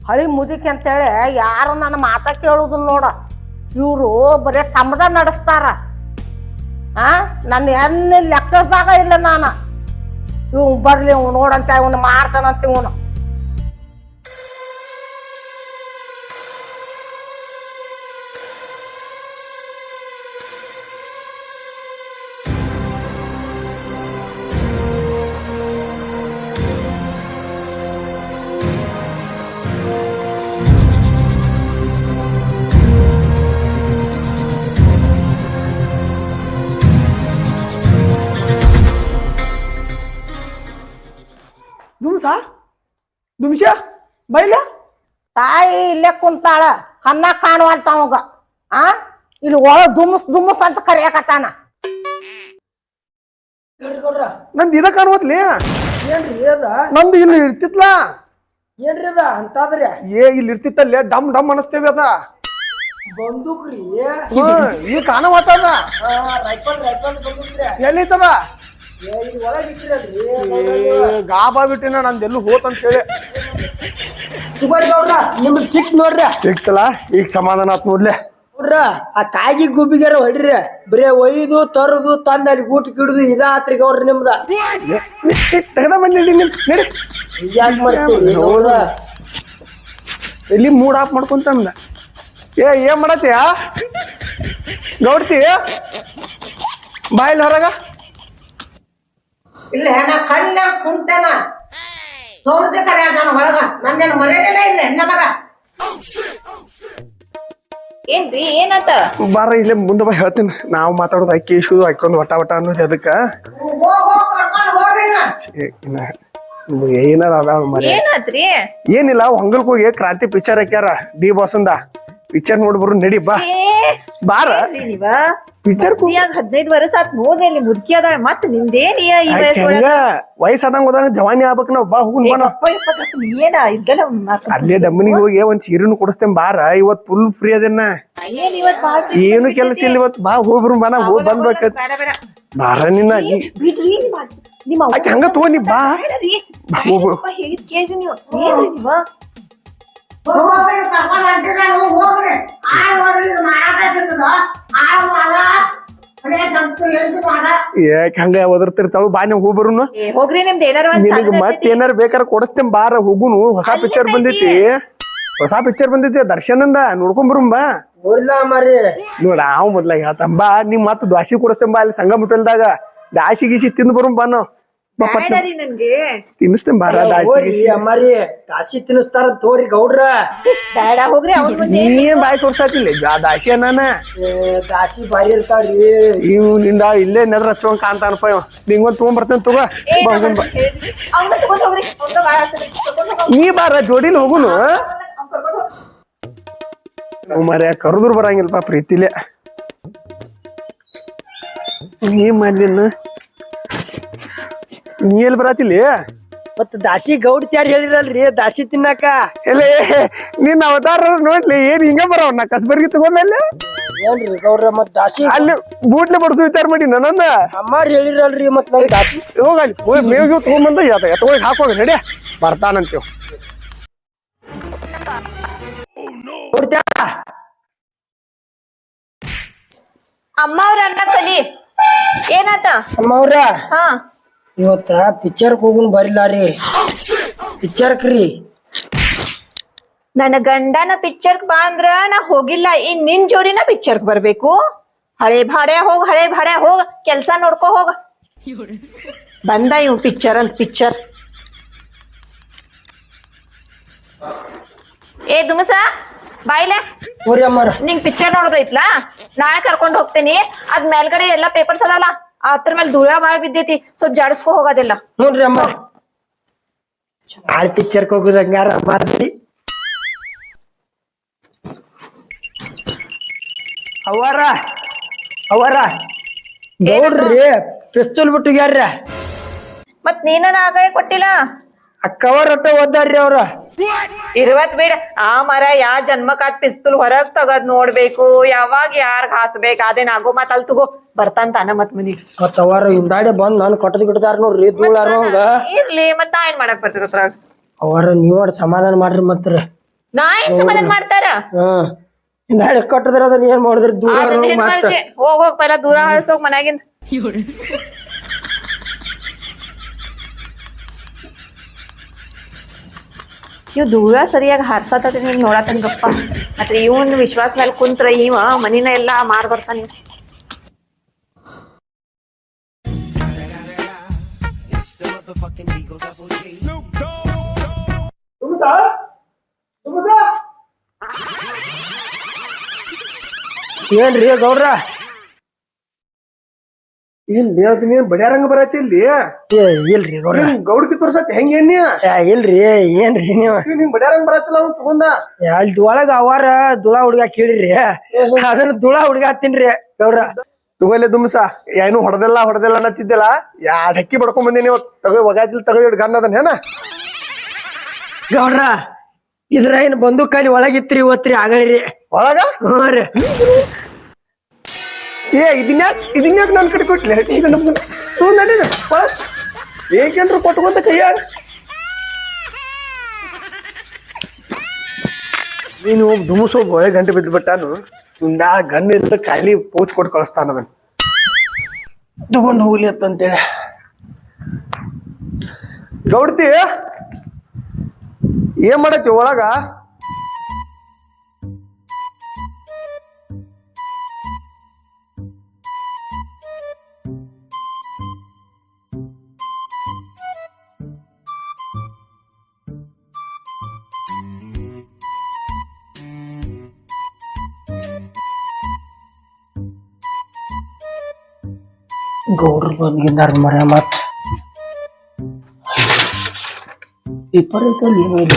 ಹಳಿ ಮುದಿಕೆ ಅಂತೇಳಿ ಯಾರು ನನ್ನ ಮಾತ ಕೇಳುದಿಲ್ಲ ನೋಡ. ಇವರು ಬರೇ ತಮ್ಮದ ನಡೆಸ್ತಾರ. ನನ್ನ ಎನ್ನ ಲೆಕ್ಕದಾಗ ಇಲ್ಲ ನಾನು. ಇವ್ ಬರ್ಲಿ ಇವ್ ನೋಡಂತ ಇವನು ಮಾಡ್ತಾನಂತ ಇವನು. ದುಮ್ಶ ಬೈಲ ತಾಯಿ ಇಲ್ಲೇ ಕುಂತಾಳ, ಕನ್ನ ಕಾಣುವಂತ ಅವಾಗ. ಇಲ್ಲಿ ಒಳ ದುಮ್ಮಸ್ ದುಮ್ಮಸ್ ಅಂತ ಕರಿಯಾಕತ್ತಾನ. ನಂದು ಇದ ಕಾಣುವತ್ಲಿ. ಏನ್ರಿ ಅದ? ನಂದು ಇಲ್ಲಿ ಇರ್ತಿತ್ಲ. ಏನ್ರಿ ಅದ ಅಂತಾದ್ರಿ? ಇಲ್ಲಿ ಇರ್ತಿತ್ತಲ್ಲೇ ಡಮ್ ಡಮ್ ಅನಸ್ತೇವಿ ಅದ. ಬಂದೂಕ್ರಿ? ಈಗ ಕಾಣವತ್ತದ. ರೈಫಲ್ ಬಂದೂಕ್ರಿ ಎಲ್ಲಿತ್ತದ? ಒಳಗಿಟ್ಟಿರಲ್ರಿ. ಗಾಬಾ ಬಿಟ್ಟಿನ ನಂದೆಲ್ಲೂ ಹೋತಂತ ಹೇಳಿ. ಸುಬಾರಿ ಗೌಡ್ರ ನಿಮ್ದು ಸಿಕ್ ನೋಡ್ರಿ. ಸಿಕ್ತಲ್ಲ, ಈಗ ಸಮಾಧಾನ ಆತ್ ನೋಡ್ಲೆ. ನೋಡ್ರ ಆ ಕಾಗಿ ಗುಬ್ಬಿಗಾರ ಹೊಡ್ರಿ. ಬರೇ ಒಯ್ದು ತರದು ತಂದ ಅಲ್ಲಿ ಊಟ ಕಿಡುದು ಇದ ಆತ್ರಿ ಗೌಡ್ರಿ ನಿಮ್ದ. ತೆಗದ ಬನ್ನಿ ನಡಿ. ಯಾಕೆ ಮಾಡ್ತೀರಿ ಗೌಡ್ರ? ಎಲ್ಲಿ ಮೂಡ್ ಆಫ್ ಮಾಡ್ಕೊಂತ ಏನ್ ಮಾಡತ್ತೀಯ ಗೌಡ್ತಿ? ಬಾಯಿಲ್ ಹೊರಗ ಇಲ್ಲ ನಾ ಕಣ್ಣ ಕುಂತೇನ ನೋಡ್ದೆ ಕರೆ ನಾನು ಒಳಗ. ನನ್ನೇನು ಮರ್ಯಾದೆನ ಇಲ್ಲ ನನಗ. ಏನ್ರಿ ಏನಾತ? ಬಾರ ಇಲ್ಲೇ ಮುಂದೆ ಬಾ ಹೇಳ್ತೀನಿ. ನಾವು ಮಾತಾಡೋದು ಅಕ್ಕಿ ಇಶುದು ಹಾಕೊಂಡು ವಟ ವಟ ಅನ್ನೋದು ಅದಕ್ಕ ಏನಾರ ಅದಾವ ಮರಿ. ಏನಾತ್ರಿ? ಏನಿಲ್ಲ, ಹೊಂಗಲ್ಕ್ ಹೋಗಿ ಕ್ರಾಂತಿ ಪಿಕ್ಚರ್ ಹಾಕ್ಯಾರ ಡಿ ಬಾಸಂದ. ಪಿಕ್ಚರ್ ನೋಡ್ಬರು ನಡಿ ಬಾ. ಬಾರ ನೀವ ಪಿಕ್ಚರ್ 15 ವರ್ಷ ಆತ್ ನೋಡ್ರಿ ಅಲ್ಲಿ ಮುದುಕಿ ಅದ. ಮತ್ ನಿಮ್ದೇನ್ ಈ ವಯಸ್ಸಾದಂಗ ಹೋದಂಗ ಜವಾನಿ ಆಗ್ಬೇಕ್ ನಾವ್. ಬಾ ಹೋಗುನ್ ಬಾ. ಏನ ಇದ್ದಲ್ಲ ಅಲ್ಲೇ ಡಮ್ಮನಿಗೆ ಹೋಗಿ ಒಂದ್ ಸೀರೆನು ಕೊಡಿಸ್ತೇನ್ ಬಾರ. ಇವತ್ ಫುಲ್ ಫ್ರೀ ಅದೇನ, ಏನು ಕೆಲಸ ಇಲ್ಲ ಇವತ್. ಬಾ ಹೋಗ್ಬರು ಬಾ. ನಾ ಹೋಗ್ ಬಂದ್ಬೇಕತ್ ಬಾರ. ನಿನ್ನ ಬಿಡ್ರಿ ನಿಮ್ಮ ಆಕೆ ಹಂಗ ತಗೋ ನೀ ಬಾ. ಹೇಳಿದ್ ಕೇಳ್ರಿ ನೀವು. ಏನ್ರಿ ನೀವ ಯಾಕೆ ಹಂಗ ಒದರ್ತಿರ್ತಾಳು. ಬಾ ನೀವು ಹೋಗ್ಬರುನು. ಹೋಗ್ರಿ ನಿಮ್ದು ಏನಾರ ನಿನಗ ಮತ್ ಏನಾರ ಬೇಕಾರ ಕೊಡಿಸ್ತೇನ್ ಬಾರ. ಹೋಗುನು. ಹೊಸ ಪಿಕ್ಚರ್ ಬಂದೈತಿ ದರ್ಶನಂದ. ನೋಡ್ಕೊಂಬರು ಬಾ. ನೋಡ ಅವ್ ಮೊದ್ಲಾಗ ಹೇಳ್ತಾನ ಬಾ. ನಿಮ್ ಮತ್ ದ್ವಾಸಿ ಕೊಡಿಸ್ತೇನ್ ಬಾ. ಅಲ್ಲಿ ಸಂಘ ಮುಟ್ಟಲ್ದಾಗ ದಾಸಿ ಗೀಸಿ ತಿಂದ್ ಬರು ಬಾ. ನಾವು ತಿನ್ನಿಸ್ತೇನ್ ಬಾರ. ದಾಸಿ ತಿನ್ನಿಸ್ತಾರ ತೋರಿ ಗೌಡ್ರ. ಹೋಗ್ರಿ ನೀ ಬಾಯಿ ಸೋರ್ಸಾತಿಲ್ಲ ದಾಸಿ ಅನ್ನಾನ. ದಾಸಿ ಬಾರಿ ಇರ್ತಾವ್ರಿ. ಇವ್ ನಿಂದ ಇಲ್ಲೇ ನೆದ್ರ ಹಚ್ಚೋಂಗ್ ಕಾಣ್ತಾನಪ್ಪ. ನಿಂಗೊಂದ್ ತಗೊಂಬರ್ತೇನೆ ತಗೋ. ನೀ ಬಾರ ಜೋಡಿಲಿ ಹೋಗುನು. ಮರ್ಯ ಕರುದ್ರು ಬರಂಗಿಲ್ಪ ಪ್ರೀತಿಲೆ. ನೀ ಮಾಡ್ಲಿನ ನೀ ಎಲ್ಲಿ ಬರತಿಲಿ? ಮತ್ ದಾಸಿ ಗೌಡ್ ಯಾರು ಹೇಳಿರಲ್ರಿ ದಾಸಿ ತಿನ್ನಾಕ. ಎಲ್ಲಿ ನಿನ್ ಅವತಾರ ನೋಡ್ಲಿ. ಏನ್ ಹಿಂಗ ಬರವ ನಾ ಕಸ್ಬರ್ಗಿ ತಗೊಂಡ್ಮೇಲೆ ಏನ್ರಿ ಗೌಡ್ರ? ಮತ್ ದಾಸಿ ಅಲ್ಲಿ ಬೂಟ್ಲೆ ಬಡ್ಸು ವಿಚಾರ ಮಾಡಿ ನನ್ನ ಅಮ್ಮಾರ್ ಹೇಳಿರಲ್ರಿ. ಮತ್ ನಾವ್ ದಾಸಿ ಹೋಗಲಿ ಮೇವಿಗೆ ತಗೊಂಡ್ಬಂದ ಎತ್ತೊಳಗೆ ಹಾಕೋಗಿ ನಡಿಯ ಬರ್ತಾನಂತೀವ್. ಅಮ್ಮ ಅವ್ರ ಅನ್ನ ಕಲಿ. ಏನಾತ ಅಮ್ಮವ್ರ? ಹಾ ಇವತ್ತ ಪಿಕ್ಚರ್ ಹೋಗುನ್ ಬರಿಲಾರಿ. ಪಿಕ್ಚರ್ಕ್ರಿ ನನ್ನ ಗಂಡನ ಪಿಕ್ಚರ್ ಬಾ ಅಂದ್ರ ನಾ ಹೋಗಿಲ್ಲ. ಈಗ ನಿನ್ ಜೋಡಿನ ಪಿಕ್ಚರ್ ಬರ್ಬೇಕು. ಹಳೆ ಭಾಡೆ ಹೋಗ್ ಕೆಲ್ಸ ನೋಡ್ಕೋ ಹೋಗ. ಬಂದ ಇವ್ ಪಿಕ್ಚರ್ ಅಂತ ಪಿಕ್ಚರ್. ಏ ದುಮಸ ಬಾಯ್ಲೆ. ನಿಂಗ್ ಪಿಕ್ಚರ್ ನೋಡೋದೈತ್ಲಾ, ನಾಳೆ ಕರ್ಕೊಂಡ್ ಹೋಗ್ತೇನಿ. ಅದ್ ಮೇಲ್ಗಡೆ ಎಲ್ಲಾ ಪೇಪರ್ಸ್ ಅದಾವಲ್ಲ ಅದ್ರ ಮೇಲೆ ಧೂಳ ಬಾಳ ಬಿದ್ದೈತಿ. ಸ್ವಲ್ಪ ಜಾಡಿಸ್ಕೊ ಹೋಗೋದಿಲ್ಲ. ನೋಡ್ರಿ ಅಮ್ಮ, ನಾಳೆ ಪಿಕ್ಚರ್ಕ್ ಹೋಗುದಂಗಾರ ಮಾಡ್ರಿ. ಅವರ ಅವರ ಗೌಡ್ರಿ ಪಿಸ್ತೂಲ್ ಬಿಟ್ಟು ಯಾರ್ರ ಮತ್ ನೀನ ಆಗಲೇ ಕೊಟ್ಟಿಲ್ಲ ಕವರ್ ಒಟ್ಟ ಓದಾರ್ರಿ ಅವ್ರ ಇರುವತ್ ಬಿಡ ಆ ಮರ ಯಾ ಜನ್ಮಕ್ಕಾದ್ ಪಿಸ್ತೂಲ್ ಹೊರಗ್ ತಗದ್ ನೋಡ್ಬೇಕು ಯಾವಾಗ ಯಾರ್ಗ್ ಹಾಸ್ಬೇಕ ಅದೇನ್ ಆಗೋ ಮತ್ ಅಲ್ ತಗೋ ಬರ್ತಾನ ತಾನ ಮತ್ ಮನಿಗ್ ಮತ್ತ ಅವರ ಹಿಂದಾಡಿ ಬಂದ್ ನಾನು ಕೊಟ್ಟದ್ ಗಿಡದಾರ ನೋಡ್ರಿ ಧೂಳಾರ ಹಂಗ ಇರ್ಲಿ ಮತ್ ನಾ ಏನ್ ಮಾಡಕ್ ಬರ್ತದ ಅದ್ರಾಗ ಅವರ ನೀವ್ ಸಮಾಧಾನ ಮಾಡ್ರಿ ಮತ್ರಿ ನಾ ಏನ್ ಸಮಾಧಾನ ಮಾಡ್ತಾರ ಹಿಂದಾಡಿ ಕೊಟ್ಟದ್ರ ಅದನ್ನ ಏನ್ ಮಾಡಿದ್ರಿ ಧೂಳಾರ ಮತ್ತ ಹೋಗ್ ಪೈಲ ದೂರ ಹಳ್ಸೋಗ್ ಮನ್ಯಾಗಿಂದ ಇವ್ ದೂರ ಸರಿಯಾಗಿ ಹಾರ್ಸತ್ತ ನೀನ್ ನೋಡತನ್ ಗಪ್ಪ ಮತ್ತೆ ಇವನ್ ವಿಶ್ವಾಸ ಮೇಲೆ ಕುಂತ್ರ ಇವ ಮನಿನ ಎಲ್ಲಾ ಮಾರ್ ಬರ್ತಾನ ಏನ್ರಿ ಗೌಡ್ರ ಇಲ್ಲಿ ಅದ್ ನೀನ್ ಬಡ್ಯಾರಂಗ ಬರತಿ ಇಲ್ಲಿ ಇಲ್ರಿ ಗೌಡ್ರ ಗೌಡ್ಕಿ ತೋರ್ಸತ್ ಹೆಂಗ ಎಣ್ಣಿ ಇಲ್ರಿ ಏನ್ರಿ ನೀವ್ ನಿಂಗ್ ಬಡ್ಯಾರಂಗ ಬರತ್ತಿಲ್ಲ ಅವ್ನು ತಗೊಂಡ ಅಲ್ಲಿ ಒಳಗ ಅವಾರ ದುಳಾ ಹುಡ್ಗ ಕೇಳಿರಿ ಅದನ್ನ ದುಳಾ ಹುಡ್ಗ ಹತ್ತೀನ್ರಿ ಗೌಡ್ರ ತಗೋಲೆ ದುಮ್ಸ ಏನು ಹೊಡೆದಿಲ್ಲ ಅನ್ನತ್ತಿದ್ದಲ್ಲ ಢಕ್ಕಿ ಬಡ್ಕೊಂಡ್ ಬಂದಿನಿ ತಗೋ ಒಗಾತಿಲ್ ತಗೋ ಇಡ್ ಗನ್ ಅದನ್ ಏನ ಗೌಡ್ರ ಇದ್ರ ಏನ್ ಬಂದು ಕಾಲಿ ಒಳಗಿತ್ರಿ ಇವತ್ರಿ ಆಗಳ್ರಿ ಒಳಗ ಹ್ಞೂ ರೀ ಇದನ್ಯಾಕ ನನ್ ಕಡೆ ಕೊಟ್ಲೆ ನಡೀದ ಏಕೆಂದ್ರು ಕೊಟ್ಕೊಂತ ಕೈಯಾಗ ನೀನು ದುಮುಸೋ ಒಳ್ಳೆ ಗಂಟೆ ಬಿದ್ದು ಬಿಟ್ಟಾನು ನಾ ಗನ್ ಇರ್ತ ಖಾಲಿ ಪೋಚ್ ಕೊಟ್ಟು ಕಳಿಸ್ತಾನ ಅದನ್ನ ತಗೊಂಡು ಹೋಗ್ಲಿ ಅಂತೇಳಿ ಗೌಡ್ತಿ ಏನ್ ಮಾಡತ್ತಿ ಒಳಗ ಗೌಡ್ರು ಬಂದ್ಗಿಂದಾರ ಮರ ಮತ್ ವಿಪರೀತಲ್ಲಿ ಏನೂ ಇಲ್ಲ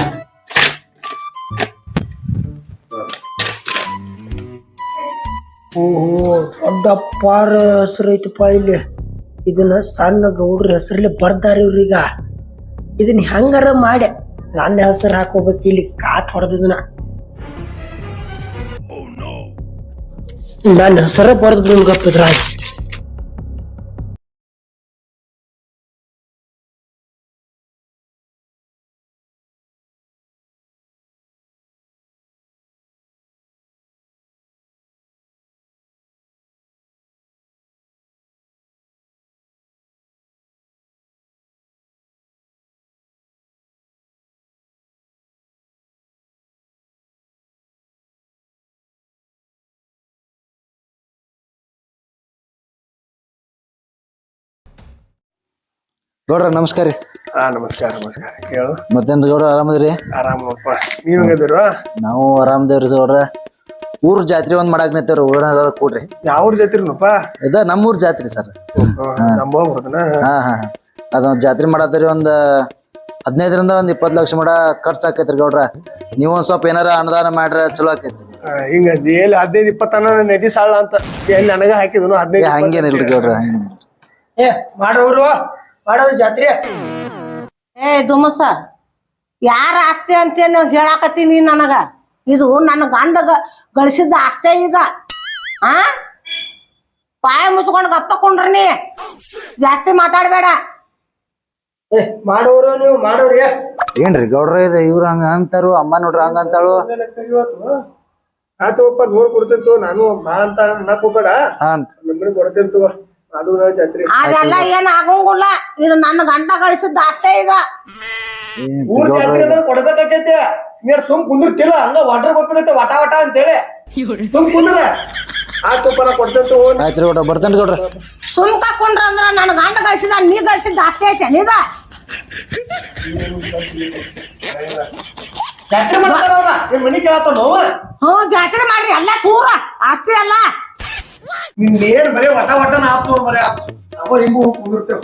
ಓಹೋ ದೊಡ್ಡಪ್ಪಾರ ಹೆಸರು ಐತಪ್ಪ ಇಲ್ಲಿ ಇದನ್ನ ಸಣ್ಣ ಗೌಡ್ರ ಹೆಸರಲ್ಲಿ ಬರ್ದಾರ ಇವ್ರೀಗ ಇದನ್ನ ಹೆಂಗಾರ ಮಾಡಿ ನನ್ನ ಹೆಸರು ಹಾಕೋಬೇಕು ಇಲ್ಲಿ ಕಾಟ್ ಹೊಡೆದಿದ್ದನ ನನ್ನ ಹೆಸರ ಬರ್ದ್ ಬಿಡ್ಗಪ್ಪಿದ್ರ ಗೌಡ್ರ ನಮಸ್ಕಾರ ರೀ ನಮಸ್ಕಾರ ಹೇಳು ಮತ್ತೇನ್ರಿ ಗೌಡ್ರ ಆರಾಮದ್ರಿ ಆರಾಮ ನೋಡಪ್ಪ ನೀವ್ ಹೆಂಗದಿರ ನಾವು ಆರಾಮದೇವ್ರಿ ಗೌಡ್ರ ಊರ್ ಜಾತ್ರೆ ಒಂದ್ ಮಾಡಾಕ್ ನಿಂತೇವ್ರಿ ಊರನ್ನ ಕೂಡ್ರಿ ಯಾವ ಜಾತ್ರಿನಪ್ಪ ಇದ ನಮ್ಮೂರ್ ಜಾತ್ರಿ ಸರ್ ಹಾ ಹಾ ಅದೊಂದ್ ಜಾತ್ರೆ ಮಾಡತ್ತೀರಿ ಒಂದ್ 15ರಿಂದ ಒಂದ್ 20 ಲಕ್ಷ ಮಾಡ ಖರ್ಚ್ ಆಕೈತ್ರಿ ಗೌಡ್ರ ನೀವೊಂದ್ ಸ್ವಲ್ಪ ಏನಾರ ಅನುದಾನ ಮಾಡ್ರ ಚಲೋ ಆಕೈತ್ರಿ ಹಿಂಗ ಎಲ್ಲಿ 15-20 ನದಿ ಸಾಳ ಅಂತ ಎಲ್ಲಿ ನನಗ ಹಾಕಿದ್ನು 15 ಹಂಗೇನಿಲ್ರಿ ಗೌಡ್ರ ಹಂಗೇನಿಲ್ರಿ ಮಾಡೋರು ಜಾತ್ರೆ ದುಮಸ ಯಾರ ಆಸ್ತಿ ಅಂತೇನು ಹೇಳಾಕತ್ತೀನಿ ನನಗ ಇದು ನನ್ನ ಗಂಡ ಗಳಿಸಿದ ಆಸ್ತಿ ಇದ ಆ ಪಾಯ ಮುಚ್ಕೊಂಡು ಗಪ್ಪಕೊಂಡ್ರಿ ಜಾಸ್ತಿ ಮಾತಾಡ್ಬೇಡ ಮಾಡೋರು ನೀವು ಮಾಡೋರಿ ಏನ್ರಿ ಗೌಡ್ರ ಇದು ಇವ್ರ ಹಂಗ ಅಂತಾರು ಅಮ್ಮ ನೋಡ್ರಿ ಹಂಗ ಅಂತಾಳು ಆತಪ್ಪ ನೋಡ್ ಕೊಡ್ತೇಂತು ನಾನು ಬಾಳ ಅಂತ ಅನ್ನಕ್ ಹೋಗ್ಬೇಡ ಕೊಡ್ತೇಂತು ಅದು ಜಾತ್ರೆ ಅದೆಲ್ಲ ಏನ್ ಆಗಂಗಿಲ್ಲ ಇದು ನನ್ನ ಗಂಡ ಗಳಿಸಿದ ಆಸ್ತಿ ಇದ ಊರ್ ಜಾತ್ರೆ ಕೊಡ್ಬೇಕಾಗೈತೆ ನೀರ್ ಸುಮ್ ಕುಂದಿರ್ತಿಲ್ಲ ಹಂಗ ವಾಟರ್ ಗೊತ್ತಾಗೈತೆ ವಟ ಅಂತೇಳಿ ಸುಮ್ ಕುಂದ್ರ ಆತಪ್ಪ ನಾ ಕೊಡ್ತೇಂತು ಆಯ್ತ್ರಿ ಗೌಡ್ರ ಬರ್ತೇನ್ರಿ ಗೌಡ್ರ ಸುಮ್ ಕಾಕೊಂಡ್ರ ಅಂದ್ರ ನನ್ನ ಗಂಡ ಗಳಿಸಿದ ನೀ ಗಳಿಸಿದ ಆಸ್ತಿ ಐತೆ ನೀದ ಜಾತ್ರೆ ಮಾಡ್ತಾರ ನಿಮ್ ಮನಿ ಕೇಳತ್ತ ನೋವ ಜಾತ್ರೆ ಮಾಡ್ರಿ ಎಲ್ಲ ತೂರ ಆಸ್ತಿ ಅಲ್ಲ ನಿನ್ನೇನ್ ಬರೀ ವಟನ ಆತ್ ನೋಡ್ ಬರೀ ನಾವು ಹಿಂಗು ಕುಂದಿರ್ತೇವ್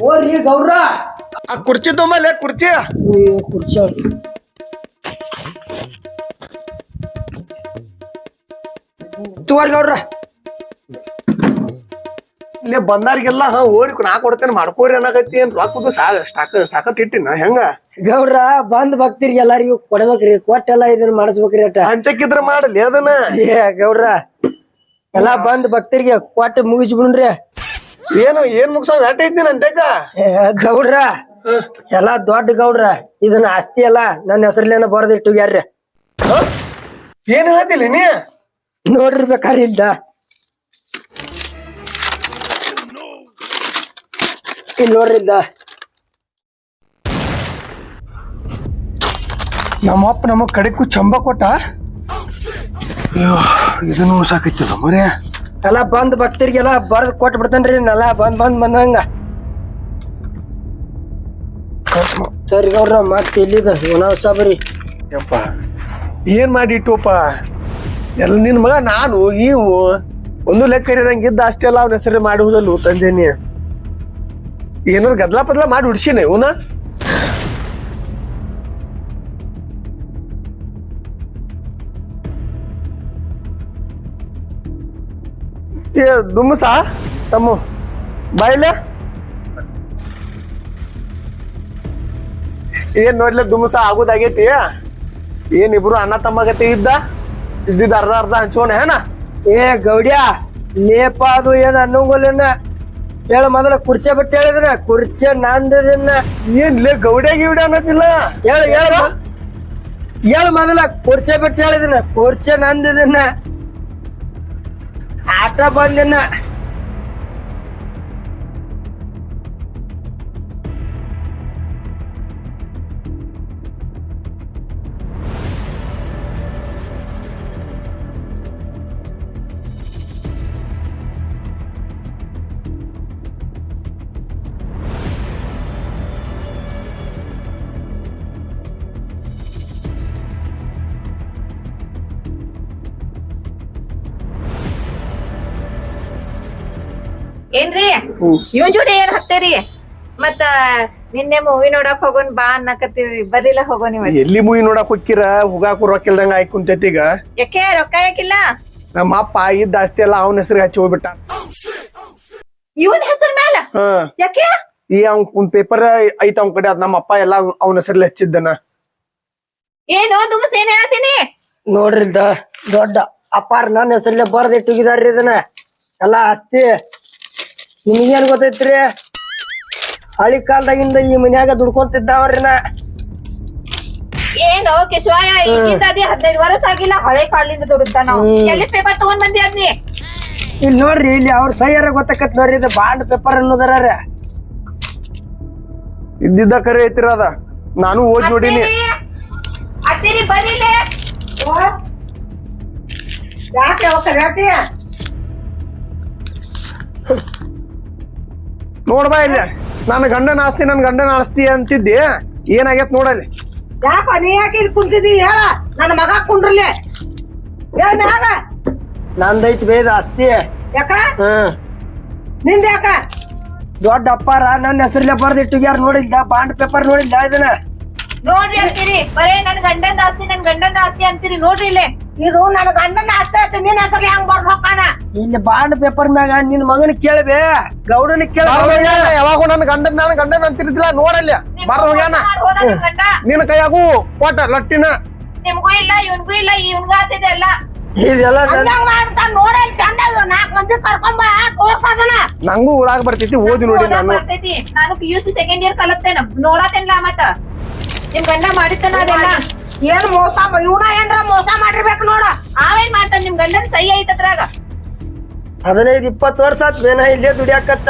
ಓರಿ ಗೌಡ್ರ ಆ ಕುರ್ಚಿ ತೊಂಬಲೆ ಕುರ್ಚಿ ಕುರ್ಚಿ ತಗೋರಿ ಗೌಡ್ರ. ಇಲ್ಲೇ ಬಂದಾರಿಗೆಲ್ಲ ಓರಿ ನಾ ಕೊಡ್ತೇನೆ ಮಾಡ್ಕೋರಿ ಅನ್ನಕತ್ತಿ ಏನ್ ರೊಕ್ಕದು ಸಾಕಟ್ ಇಟ್ಟಿನ ಹೆಂಗ ಗೌಡ್ರ ಬಂದ್ ಭಕ್ತಿರ್ಗೆ ಎಲ್ಲಾರಿಗೂ ಕೊಡ್ಬೇಕ್ರಿ, ಕೊಟ್ಟೆಲ್ಲ ಇದನ್ನ ಮಾಡಿಸ್ಬೇಕ್ರಿ ಅಟ. ಅಂತಕ್ಕಿದ್ರ ಮಾಡಲಿ ಅದನ್ನ. ಏ ಗೌಡ್ರ ಎಲ್ಲಾ ಬಂದ್ ಭಕ್ತರಿಗೆ ಕೊಟ್ಟು ಮುಗಿಸ್ಬಿಡ್ರಿ. ಏನ್ ಮುಗ್ಸ ಎಟ್ ಐತಿ ಅಂತೇಕ ಗೌಡ್ರ ಎಲ್ಲಾ ದೊಡ್ಡ ಗೌಡ್ರ ಇದನ್ನ ಆಸ್ತಿ ಎಲ್ಲ ನನ್ನ ಹೆಸರ್ಲೇನ ಬರ್ದಿಟ್ಟುಗ್ಯಾರ್ರಿ. ಏನ್ ಹೇಳ್ತಿಲ್ಲ ನೀ ನೋಡ್ರಿ ಬೇಕಾರಿ ಇಲ್ದ ಇಲ್ಲಿ ನೋಡ್ರಿ ಇಲ್ದ. ನಮ್ಮಪ್ಪ ನಮ್ಮ ಕಡೆಗೂ ಚಂಬ ಕೊಟ್ಟ. ಇದನ್ನು ಸಾಕೈತಿ ಮರ್ಯ. ಎಲ್ಲಾ ಬಂದ್ ಭಕ್ತರಿಗೆಲ್ಲ ಬರ್ದ್ ಕೊಟ್ ಬಿಡ್ತೇನ್ರಿ ನೆಲ್ಲ ಬಂದಂಗ. ಸರಿ ಗೌಡ್ರ ಮತ್ತೆ ಇಲ್ಲಿದ ಒಣವ್ ಸಾಬ್ರಿ. ಯಪ್ಪ ಏನ್ ಮಾಡಿಟ್ಟುಪ್ಪ ಎಲ್ಲ ನಿನ್ ಮಗ ನಾನು ಇವು ಒಂದು ಲೆಕ್ಕ ಇರೋದಂಗಿದ್ದ ಅಷ್ಟೇ ಎಲ್ಲ ಅವ್ನ ಹೆಸರು ಮಾಡುವುದಲ್ಲ ತಂದೇನಿ. ಏನಾದ್ರು ಗದ್ಲಾ ಪದ್ಲ ಮಾಡಿ ಹುಡ್ಸಿನ ಇವನ. ಏ ದುಮ್ಮಸ ತಮ್ಮ ಬಾಯಿಲ್ಲ ಏನ್ ನೋಡ್ಲ ದುಮ್ಮಸ ಆಗುದಾಗೈತಿ. ಏನ್ ಇಬ್ರು ಅಣ್ಣ ತಮ್ಮಗತಿ ಇದ್ದಿದ್ದ ಅರ್ಧ ಅರ್ಧ ಹಂಚ್ಕೋಣ ಹೇನ. ಏ ಗೌಡ್ಯ ಲೇಪ ಅದು ಏನ್ ಅನ್ನೋಂಗೋಲೇನ ಹೇಳ ಮೊದಲ ಕುರ್ಚೆ ಬಿಟ್ಟು ಹೇಳಿದ್ರ ಕುರ್ಚೆ ನಂದದನ್ನ. ಏನ್ ಲೇ ಗೌಡ್ಯ ಗಿವ್ಡ್ಯ ಅನ್ನತಿಲ್ಲ. ಹೇಳ ಮೊದಲ ಕುರ್ಚೆ ಬಿಟ್ಟು ಹೇಳಿದನ ಕುರ್ಚೆ ನಂದದನ್ನ ಆಟ ಬಂದಿನ. ಏನ್ರಿ ಇವನ್ ಜೋಡಿ ಏನ್ ಹತ್ತೇರಿ? ಮತ್ತ ನಿನ್ನೆ ಮೂವಿ ನೋಡಕ್ ಹೋಗೋನ್ ಬಾ ಅನ್ನಕತ್ತೀರಿ, ಬರಿಲ್ಲ ಹೋಗೋನ್ ಇವತ್. ಎಲ್ಲಿ ಮೂವಿ ನೋಡಕ್ ಹೋಗಿರ ಹೋಗಾಕು ರೊಕ್ಕ ಇಲ್ದಂಗ ಆಯ್ಕುಂತೈತಿ ಈಗ. ಯಾಕೆ ರೊಕ್ಕ ಯಾಕಿಲ್ಲ? ನಮ್ಮ ಅಪ್ಪ ಇದ್ದ ಆಸ್ತಿ ಎಲ್ಲ ಅವನ ಹೆಸರು ಹಚ್ಚಿ ಹೋಗ್ಬಿಟ್ಟ. ಇವನ್ ಹೆಸರು ಮ್ಯಾಲ ಯಾಕೆ? ಈ ಅವ್ನ್ ಪೇಪರ್ ಐತ ಅವ್ನ ಕಡೆ ಅದ್ ನಮ್ಮ ಅಪ್ಪ ಎಲ್ಲ ಅವನ ಹೆಸರಲ್ಲಿ ಹಚ್ಚಿದ್ದನ. ಏನು ದುಮಸ್ ಏನ್ ಹೇಳತ್ತೀನಿ ನೋಡ್ರಿ ದೊಡ್ಡ ಅಪ್ಪಾರ ನನ್ನ ಹೆಸರಲ್ಲೇ ಬರ್ದಿಟ್ಟಿಗಿದಾರ್ರಿ ಇದನ್ನ ಎಲ್ಲಾ ಆಸ್ತಿ. ನಿಮಗೇನ್ ಗೊತ್ತೈತ್ರಿ? ಹಳಿ ಕಾಲದಾಗಿಂದ ಈ ಮನ್ಯಾಗ ದುಡ್ಕೊಂತಿದ್ದಾವ್ರಿನ. ಏನು ಕೇಶವಾಯ ಈಗಿಂದ ಅದೇ 15 ವರ್ಷ ಆಗಿಲ್ಲ, ಹಳೆ ಕಾಲಿಂದ ದುಡ್ದ ನಾವು. ಎಲ್ಲಿ ಪೇಪರ್ ತಗೊಂಡ್ ಬಂದಿ ಅದ್ನಿ? ಇಲ್ಲಿ ನೋಡ್ರಿ, ಇಲ್ಲಿ ಅವ್ರ ಸೈಯರ ಗೊತ್ತಕತ್ ನೋಡ್ರಿ, ಇದು ಬಾಂಡ್ ಪೇಪರ್ ಅನ್ನೋದರ ಇದ್ದಿದ್ದ ಕರೆ ಐತಿರ ಅದ. ನಾನು ಓದ್ ನೋಡಿನಿ. ಅತ್ತಿರಿ ಬರೀಲೆ ಯಾಕೆ ಕರಿಯಾತಿ? ನೋಡ್ಬಾ ಇಲ್ಲ ನನ್ನ ಗಂಡನ ಆಸ್ತಿ ಅಂತಿದ್ದೆ. ಏನಾಗೈತ್ ನೋಡಲ್ಲಿ. ಯಾಕ ನೀ ಯಾಕೆ ಇಲ್ಲಿ ಕುಂತಿದ್ದಿ ಹೇಳ? ನನ್ನ ಮಗ ಕುಂಡ್ರಲಿ ಹೇಳ ಮ್ಯಾಗ. ನಂದೈತಿ ಬೇದ ಆಸ್ತಿ. ಯಾಕ ನಿಂದ ಯಾಕ? ದೊಡ್ಡ ಅಪ್ಪಾರ ನನ್ನ ಹೆಸರಲ್ಲೇ ಬರ್ದಿಟ್ಟಿಗ್ಯಾರ ನೋಡಿದ್ದ ಬಾಂಡ್ ಪೇಪರ್ ನೋಡಿದ್ದ ಇದನ್ನ. ನೋಡ್ರಿ ಅಂತೀರಿ, ಬರೇ ನನ್ ಗಂಡಂದ ಆಸ್ತಿ ಅಂತೀರಿ. ನೋಡ್ರಿ ಇಲ್ಲೇ ಇದು ನನ್ನ ಗಂಡನ ಆಸ್ತಿ ಐತಿ, ನಿನ್ನ ಹೆಸರು ಹೆಂಗ್ ಬರ್ದು ಹೋಗಾನ? ಇಲ್ಲಿ ಬಾಂಡ್ ಪೇಪರ್ ಮ್ಯಾಗ ನಿನ್ ಮಗನ ಕೇಳ್ಬೇ, ಗೌಡನ ಕೇಳ. ಯಾವಾಗೂ ನನ್ನ ಗಂಡನ ಅಂತಿರ್ತಿಲ್ಲ ನೋಡಲ್ಲಿ ಬಾರ ಹೋಗ್ಯಾನ. ಹೋದ ನಿಮ್ ಗಂಡ. ನಿನ್ನ ಕೈಯಾಗೂ ಕೊಟ್ಟ ಲಟ್ಟಿನ. ನಿಮ್ಗೂ ಇಲ್ಲ ಇವನ್ಗೂ ಇಲ್ಲ, ಇವನ್ಗೂ ಆತಿದೆ ಎಲ್ಲ. ಇದೆಲ್ಲ ಹಂಗ ಮಾಡ್ತಾ ನೋಡಲ್ ಚಂದ 4 ಮಂದಿ ಕರ್ಕೊಂಬ ತೋರ್ಸದನ. ನಂಗೂ ಊರಾಗ ಬರ್ತೈತಿ, ಓದಿ ನೋಡಿ ನಾನು. ಬರ್ತೈತಿ. ನಾನು PUC ಸೆಕೆಂಡ್ ಇಯರ್ ಕಲತ್ತೇನ, ನೋಡತ್ತೇನ್ಲ ಮತ್ತ ನಿಮ್ ಗಂಡ ಮಾಡಿತ್ತನ ಅದೆಲ್ಲ. ಏನ್ ಮೋಸ ಇವನ ಏನ್ರ ಮೋಸ ಮಾಡಿರ್ಬೇಕು ನೋಡ. ಆವೇನ್ ಮಾಡ್ತಾನ? ನಿಮ್ ಗಂಡನ್ ಸೈ ಐತ್ ಅದ್ರಾಗ. 15-20 ವರ್ಷ ಆತ್ ಬೇನ ಇಲ್ಲೇ ದುಡಿಯಾಕತ್ತ.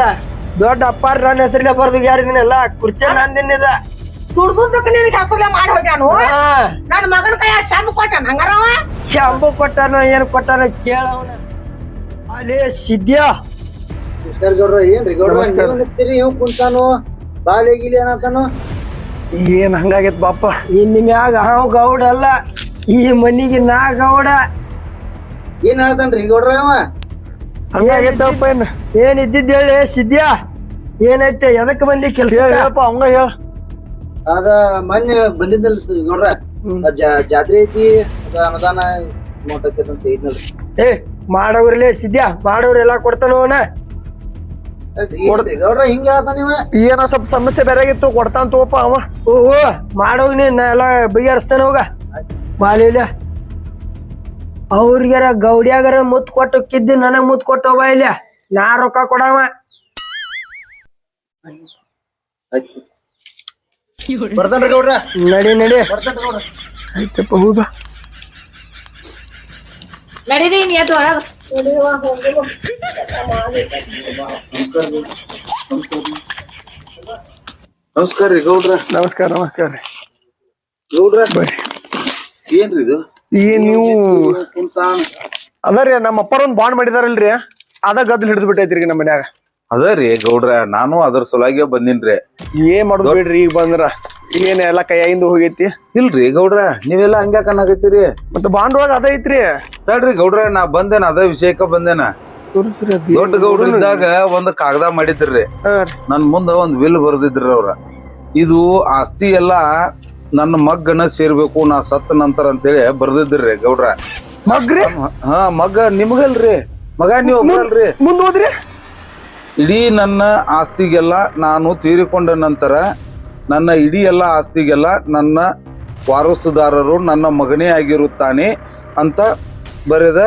ದೊಡ್ಡ ಅಪ್ಪಾರ ನನ್ನ ಹೆಸರಲ್ಲೇ ಬರ್ದು ಯಾರಿದನ್ನೆಲ್ಲ ಕುರ್ಚೆ ನಂದಿನಿದ ದುಡ್ದಕ್ಕೆ ನಿನಗೆ ಹೆಸರಲ್ಲೇ ಮಾಡಿ ಹೋಗ್ಯಾನು. ನನ್ನ ಮಗನ ಕೈ ಚಂಬ ಕೊಟ್ಟಾನ ಹಂಗಾರವ. ಶಾಂಪು ಕೊಟ್ಟಾನ ಏನ್ ಕೊಟ್ಟಾನ ಕೇಳವನ. ಅಲ್ಲಿ ಸಿದ್ಯಾ ಏನ್ರಿ ಗೌಡ್ರಿ ಕುಂತಾನು ಬಾಲಿಗಿಲಿ ಏನಂತಾನು? ಏನ್ ಹಂಗಾಗೈತ್ ಬಾಪ. ಇನ್ ಮ್ಯಾಗ ಹಾವ್ ಗೌಡ ಅಲ್ಲ, ಈ ಮನಿಗೆ ನಾ ಗೌಡ. ಏನ್ ಹೇಳ್ತಾನ್ರಿ ಗೌಡ್ರ? ಹಂಗಾಗೈತಪ್ಪ. ಏನ್ ಇದ್ದಿದ್ ಹೇಳಿ ಸಿದ್ಯಾ, ಏನೈತೆ ಎದಕ್ ಬಂದಿ ಕೆಲ್ಸ? ಹೇಳಪ್ಪ ಅವಂಗ ಹೇಳ. ಅದ ಮೊನ್ನೆ ಬಂದಿದ್ದಲ್ ಗೌಡ್ರ, ಜಾತ್ರೆ ಐತಿ, ಅದ ಅನುದಾನ ಅಮೌಂಟ್ ಆಕೈತಿ ಅಂತ ಐದ್ನಲ್ರಿ. ಏ ಮಾಡೋರ್ಲೇ ಸಿದ್ಯಾ ಮಾಡೋರೆಲ್ಲಾ ಕೊಡ್ತಾನವನ. ಗೌಡ್ರ ಹಿಂಗ ಹೇಳ್ತಾನ ನೀವ. ಏನೋ ಸ್ವಲ್ಪ ಸಮಸ್ಯೆ ಬೇರೆ ಆಗಿತ್ತು ಕೊಡ್ತಾನ ತೋಪ ಅವ. ಓಹೋ ಮಾಡೋಗ್ನಿ ನಾ ಎಲ್ಲ ಬಗೆಹರಿಸ್ತಾನ ಹೋಗ ಬಾಲಿಲ್ಲ. ಅವ್ರಿಗಾರ ಗೌಡ್ಯಾಗಾರ ಮುತ್ ಕೊಟ್ಟು ಕಿದ್ದಿ ನನಗ್ ಮುತ್ ಕೊಟ್ಟು ಹೋಗ ಇಲ್ಲ, ನಾ ರೊಕ್ಕ ಕೊಡವ. ಬರ್ತಾನ್ರಿ ಗೌಡ್ರ. ನಡಿ ನಡಿ ಬರ್ತಾನ್ರಿ ಗೌಡ್ರ. ಆಯ್ತಪ್ಪ ಹೌದಾ. ನಡೀರಿ ನೀ ಅದ್ ಒಳಗ. ನಮಸ್ಕಾರ ರೀ ಗೌಡ್ರ. ನಮಸ್ಕಾರ ನಮಸ್ಕಾರ ರೀ ಗೌಡ್ರ ಬರ್ರಿ. ಏನ್ರಿ ಇದು? ಏನ್ ನೀವು ಅದರಿ ನಮ್ಮ ಅಪ್ಪರ ಒಂದ್ ಬಾಂಡ್ ಮಾಡಿದಾರಲ್ರಿ, ಅದ ಗದ್ದಲ್ ಹಿಡಿದು ಬಿಟ್ಟೈತ್ರಿ ನಮ್ಮ ಮನ್ಯಾಗ. ಅದ ರೀ ಗೌಡ್ರ, ನಾನು ಅದ್ರ ಸಲುವಾಗಿ ಬಂದಿನ್ರಿ. ಏನ್ ಮಾಡುದು ಬಿಡ್ರಿ, ಈಗ ಬಂದ್ರ ಏನ್ ಎಲ್ಲಾ ಕೈಯಿಂದ ಹೋಗೈತಿ. ಇಲ್ರಿ ಗೌಡ್ರ, ನೀವೆಲ್ಲಾ ಹಂಗ್ಯಾಕ ಅನ್ನಕತ್ತೀರಿ? ಮತ್ತೆ ಬಾಂಡ್ ಒಳಗ ಅದ ಐತ್ರಿ. ತಡ್ರಿ ಗೌಡ್ರ, ನಾ ಬಂದೇನ ಅದ ವಿಷಯಕ್ಕ ಬಂದೇನ. ತೋರಿಸ್ರಿ ಅದ್ ದೊಡ್ಡ ಗೌಡ್ರ ಇದ್ದಾಗ ಒಂದ್ ಕಾಗದ ಮಾಡಿದ್ರಿ, ನನ್ ಮುಂದ ಒಂದ್ ವಿಲ್ ಬರ್ದಿದ್ರಿ ಅವ್ರ. ಇದು ಆಸ್ತಿ ಎಲ್ಲಾ ನನ್ನ ಮಗ್ಗನ ಸೇರ್ಬೇಕು, ನಾ ಸತ್ತ ನಂತರ ಅಂತೇಳಿ ಬರ್ದಿದ್ರಿ ಗೌಡ್ರ. ಮಗ್ರಿ ಹಾ ಮಗ ನಿಮ್ಗಲ್ರಿ, ಮಗ ನೀವ್ ಒಬ್ಬಲ್ರಿ. ಮುಂದ್ ಹೋದ್ರಿ. ಇಡೀ ನನ್ನ ಆಸ್ತಿಗೆಲ್ಲ ನಾನು ತೀರಿಕೊಂಡ ನಂತರ ನನ್ನ ಇಡೀ ಎಲ್ಲ ಆಸ್ತಿಗೆಲ್ಲ ನನ್ನ ವಾರಸುದಾರರು ನನ್ನ ಮಗನೇ ಆಗಿರುತ್ತಾನೆ ಅಂತ ಬರೆದ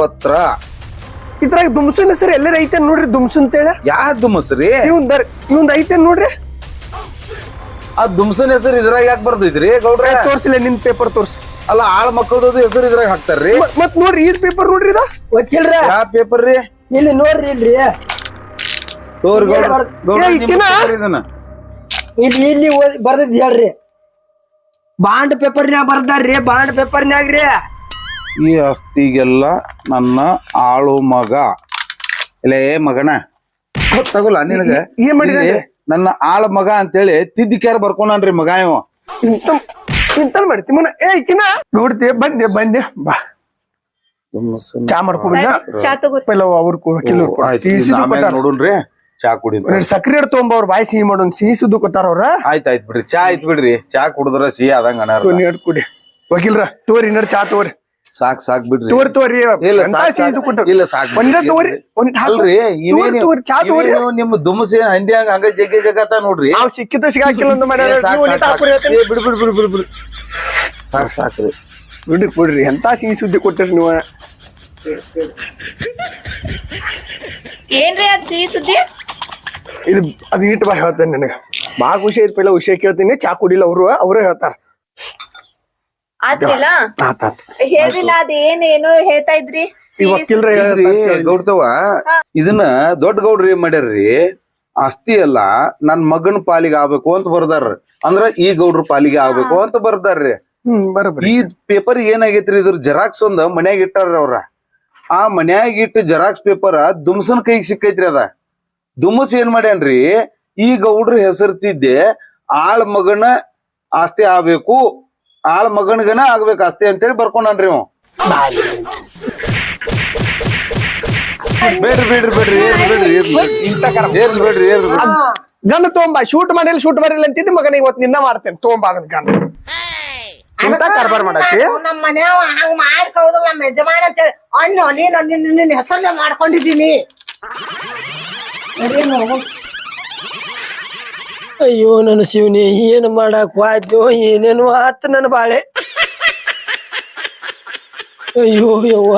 ಪತ್ರ. ಇದ್ರಾಗ ದುಮ್ಸನ್ ಹೆಸರು ಎಲ್ಲರ ಐತೇನ್ ನೋಡ್ರಿ, ದುಮ್ಸು ಅಂತೇಳಿ. ಯಾವ್ದು ಮಸ್ರಿ? ಇವಂದ್ ಐತೇನ್ ನೋಡ್ರಿ. ಆ ದುಮ್ಸನ್ ಹೆಸರು ಇದ್ರಾಗ ಯಾಕೆ ಬರ್ದಿದ್ರಿ ಗೌಡ್ರ? ತೋರ್ಸಿಲ್ಲ ನಿನ್ ಪೇಪರ್ ತೋರ್ಸಿ. ಅಲ್ಲ ಆಳ್ ಮಕ್ಕಳದು ಹೆಸರು ಇದ್ರಾಗ ಹಾಕ್ತಾರ್ರಿ. ಮತ್ ನೋಡ್ರಿ ಈ ಪೇಪರ್ ನೋಡ್ರಿ ಇದ. ಗೊತ್ತಿಲ್ರ ಯಾವ ಪೇಪರ್ ರೀ? ಇಲ್ಲಿ ನೋಡ್ರಿ ಇಲ್ರಿ, ತೋರಿ ಗೌಡ್ರ, ಗೌಡ್ರ ಏ, ನಿಮ್ಮ ಇಕ್ಕಿನ? paper ಇದನ್ನ. ಇಲ್ಲಿ ಇಲ್ಲಿ ಬರ್ದದ್ ಹೇಳ್ರಿ. ಬಾಂಡ್ ಪೇಪರ್ನ್ಯಾಗ ಬರ್ದಾರ್ರಿ, ಬಾಂಡ್ ಪೇಪರ್ನ್ಯಾಗ್ರಿ. ಈ ಆಸ್ತಿಗೆಲ್ಲ ನನ್ನ ಆಳು ಮಗ ಇಲ್ಲ ಏ ಮಗನ ಗೊತ್ತಾಗಲ್ಲ ನಿನಗ. ಏನ್ ಮಾಡಿದಾನೆ? ಇಲ್ಲಿ ನನ್ನ ಆಳ ಮಗ ಅಂತೇಳಿ ತಿದ್ದಿಕ್ಯಾರ ಬರ್ಕೊಂಡ್ರಿ ಮಗ ಇವ. ಇಂತಲ್ ಮಾಡ್ತಿ ಮನ. ಏ ಇಕ್ಕಿನ ನೋಡ್ತಿ ಬಂದೆ ಬಾ ಚಾ ಮಾಡ್ಕೋಬಿಡ. ಚಾ ತಗೋ. ಪೈಲ ಅವ್ರ ನೋಡುನ್ರಿ, ಚಾ ಕುಡಿ. ಸಕ್ರಿ ಇಡ್ ತೊಗೊಂಬ, ಅವ್ರ ಬಾಯಿ ಸಿಹಿ ಮಾಡೋನ್, ಸಿಹಿ ಸುದ್ದು ಕೊಟ್ಟಾರ ಅವ್ರ. ಆಯ್ತಾಯ್ತು ಬಿಡ್ರಿ, ಚಾ ಆಯ್ತು ಬಿಡ್ರಿ. ಚಾ ಕುಡಿದ್ರ ಸಿಹಿ ಆದಂಗ ಅನಾರ. ನೀಡ್ ಕುಡಿ ವಕೀಲ್ರ. ತೋರಿ ಇನ್ನರ್ ಚಾ ತೋರಿ. ಸಾಕ್ ಬಿಡ್ರಿ. ತೋರಿ ಇಲ್ಲ ಎಂತ ಸಾಕ್ ಸಿಹಿ ಇದು ಕೊಟ್ಟಾರ. ಇಲ್ಲ ಸಾಕ್ ಒಂದ ತೋರಿ ಒಂದ್ ಅಲ್ರಿ ಚಾ ತೋರಿ. ನಿಮ್ಮ ದುಮಸಿ ಹಂದಿ ಹಂಗ ಜಗ್ಗಿ ಜಗತ್ತ ನೋಡ್ರಿ. ನಾವ್ ಸಿಕ್ಕಿದ ಸಿಗಾಕಿಲ್ಲ ಒಂದು ಮಾಡ್ಯಾರ. ಬಿಡ್ರಿ ಸಾಕ್ರಿ ಬಿಡ್ರಿ ಎಂತ ಸಿಹಿ ಸುದ್ದಿ ಕೊಟ್ಟಿರಿ ನೀವು. ಏನ್ರಿ ಅದ್ ಸಿಹಿ ಸುದ್ದಿ? ಇದು ಅದು ಇಟ್ಟು ಬಾ ಹೇಳ್ತೇನೆ ನನಗ. ಬಾಳ ಖುಷಿ ಐತಿ. ಪೈಲ ವಿಷಯ ಕೇಳ್ತೀನಿ. ಚಾ ಕುಡಿಲ್ಲ ಅವರೇ ಹೇಳ್ತಾರ. ಆತಿಲ್ಲ ಆತಾತ ಹೇಳಿಲ್ಲ, ಅದ್ ಏನೋ ಹೇಳ್ತಾ ಇದ್ರಿ. ಈ ವಕೀಲ್ರ ಗೌಡ್ತವ ಇದನ್ನ ದೊಡ್ಡ ಗೌಡ್ರಿ ಏನ್ ಮಾಡ್ಯಾರ್ರಿ, ಆಸ್ತಿ ಎಲ್ಲ ನನ್ ಮಗನ ಪಾಲಿಗೆ ಆಗ್ಬೇಕು ಅಂತ ಬರ್ದಾರ. ಅಂದ್ರ ಈ ಗೌಡ್ರ ಪಾಲಿಗೆ ಆಗ್ಬೇಕು ಅಂತ ಬರ್ದಾರ್ರಿ. ಬರಬರಿ. ಈ ಪೇಪರ್ ಏನಾಗೈತ್ರಿ, ಇದ್ರ ಜೆರಾಕ್ಸ್ ಒಂದ್ ಮನ್ಯಾಗ ಇಟ್ಟಾರ್ರಿ ಅವ್ರ. ಆ ಮನ್ಯಾಗ ಇಟ್ಟು ಜೆರಾಕ್ಸ್ ಪೇಪರ್ ದುಮ್ಸನ್ ಕೈಗೆ ಸಿಕ್ಕೈತ್ರಿ. ಅದ ದುಮಸ್ ಏನ್ ಮಾಡ್ಯಾನ್ರಿ, ಈ ಗೌಡ್ರ ಹೆಸರು ತಿದ್ದೆ ಆಳ್ ಮಗನ ಆಸ್ತಿ ಆಗ್ಬೇಕು, ಆಳ್ ಮಗನ್ಗನ ಆಗ್ಬೇಕು ಆಸ್ತಿ ಅಂತೇಳಿ ಬರ್ಕೊಂಡ್ರಿ ಅವ. ಬೇಡ್ರಿ ಗನ್ ತೊಗೊಂಬ. ಶೂಟ್ ಮಾಡಿಲ್ಲ ಅಂತಿದ್ದೆ ಮಗನ. ಇವತ್ತು ನಿನ್ನ ಮಾಡ್ತೇನೆ. ತೊಗೊಂಬ ಅದನ್ನ ಗನ್. ಇಂತ ಕಾರ್ಬಾರ್ ಮಾಡಕ್ಕೆ ನಮ್ಮ ಮನ್ಯಾವ ಹಂಗ ಮಾಡ್ಕೋದು. ನಮ್ಮ ಯಜಮಾನ ಅಂತೇಳಿ ಅಣ್ಣು ನೀನು ನಿನ್ನ ಹೆಸರನ್ನ ಮಾಡ್ಕೊಂಡಿದ್ದೀನಿ. ಅಯ್ಯೋ ನನ್ನ ಶಿವನಿ, ಏನ್ ಮಾಡಕ್ ವಾದ್ಯೋ ಏನೇನು ಆತ ನನ್ನ ಬಾಳೆ. ಅಯ್ಯೋ ಯವ್ವ.